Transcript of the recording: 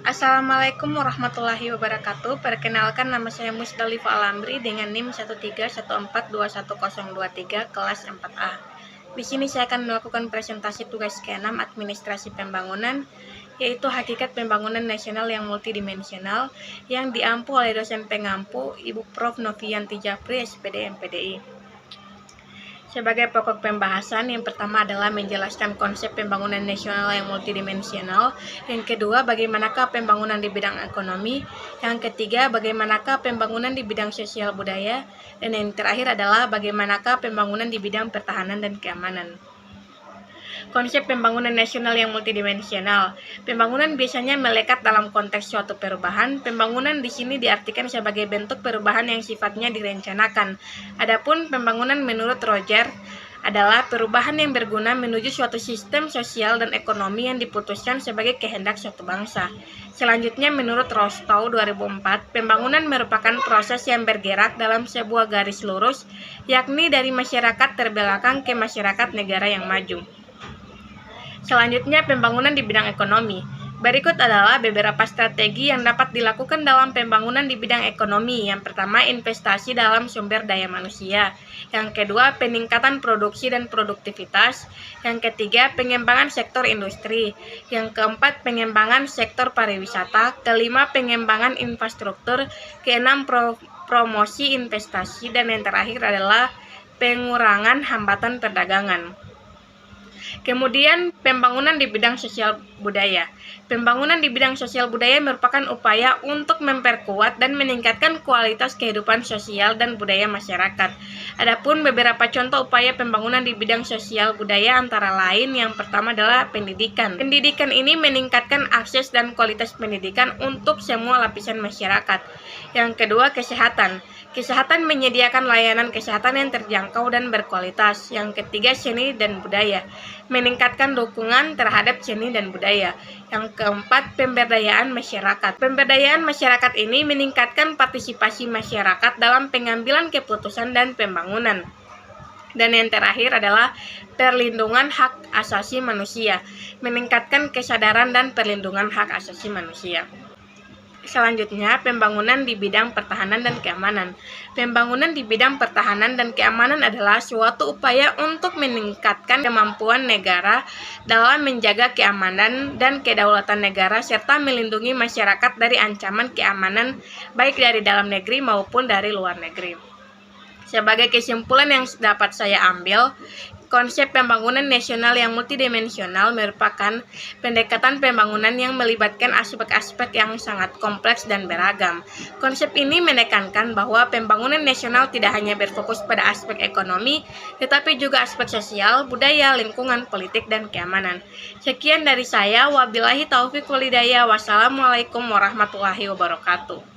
Assalamualaikum warahmatullahi wabarakatuh. Perkenalkan, nama saya Musdalifah Alamri dengan NIM 131412023 kelas 4A. Di sini saya akan melakukan presentasi tugas ke-6 administrasi pembangunan, yaitu hakikat pembangunan nasional yang multidimensional yang diampu oleh dosen pengampu Ibu Prof. Novianti Japri, SPD MPDI. Sebagai pokok pembahasan, yang pertama adalah menjelaskan konsep pembangunan nasional yang multidimensional. Yang kedua, bagaimanakah pembangunan di bidang ekonomi. Yang ketiga, bagaimanakah pembangunan di bidang sosial budaya. Dan yang terakhir adalah bagaimanakah pembangunan di bidang pertahanan dan keamanan. Konsep pembangunan nasional yang multidimensional. Pembangunan biasanya melekat dalam konteks suatu perubahan. Pembangunan di sini diartikan sebagai bentuk perubahan yang sifatnya direncanakan. Adapun pembangunan menurut Roger adalah perubahan yang berguna menuju suatu sistem sosial dan ekonomi yang diputuskan sebagai kehendak suatu bangsa. Selanjutnya, menurut Rostow 2004, pembangunan merupakan proses yang bergerak dalam sebuah garis lurus, yakni dari masyarakat terbelakang ke masyarakat negara yang maju. Selanjutnya, pembangunan di bidang ekonomi. Berikut adalah beberapa strategi yang dapat dilakukan dalam pembangunan di bidang ekonomi. Yang pertama, investasi dalam sumber daya manusia. Yang kedua, peningkatan produksi dan produktivitas. Yang ketiga, pengembangan sektor industri. Yang keempat, pengembangan sektor pariwisata. Kelima, pengembangan infrastruktur. Keenam, promosi investasi. Dan yang terakhir adalah pengurangan hambatan perdagangan. Kemudian, pembangunan di bidang sosial budaya. Pembangunan di bidang sosial budaya merupakan upaya untuk memperkuat dan meningkatkan kualitas kehidupan sosial dan budaya masyarakat. Adapun beberapa contoh upaya pembangunan di bidang sosial budaya antara lain, yang pertama adalah pendidikan. Pendidikan ini meningkatkan akses dan kualitas pendidikan untuk semua lapisan masyarakat. Yang kedua, kesehatan. Kesehatan menyediakan layanan kesehatan yang terjangkau dan berkualitas. Yang ketiga, seni dan budaya. Meningkatkan dukungan terhadap seni dan budaya. Yang keempat, pemberdayaan masyarakat. Pemberdayaan masyarakat ini meningkatkan partisipasi masyarakat dalam pengambilan keputusan dan pembangunan. Dan yang terakhir adalah perlindungan hak asasi manusia. Meningkatkan kesadaran dan perlindungan hak asasi manusia. Selanjutnya, pembangunan di bidang pertahanan dan keamanan. Pembangunan di bidang pertahanan dan keamanan adalah suatu upaya untuk meningkatkan kemampuan negara dalam menjaga keamanan dan kedaulatan negara serta melindungi masyarakat dari ancaman keamanan baik dari dalam negeri maupun dari luar negeri. Sebagai kesimpulan yang dapat saya ambil, konsep pembangunan nasional yang multidimensional merupakan pendekatan pembangunan yang melibatkan aspek-aspek yang sangat kompleks dan beragam. Konsep ini menekankan bahwa pembangunan nasional tidak hanya berfokus pada aspek ekonomi, tetapi juga aspek sosial, budaya, lingkungan, politik, dan keamanan. Sekian dari saya. Wabillahi taufiq walhidayah. Wassalamualaikum warahmatullahi wabarakatuh.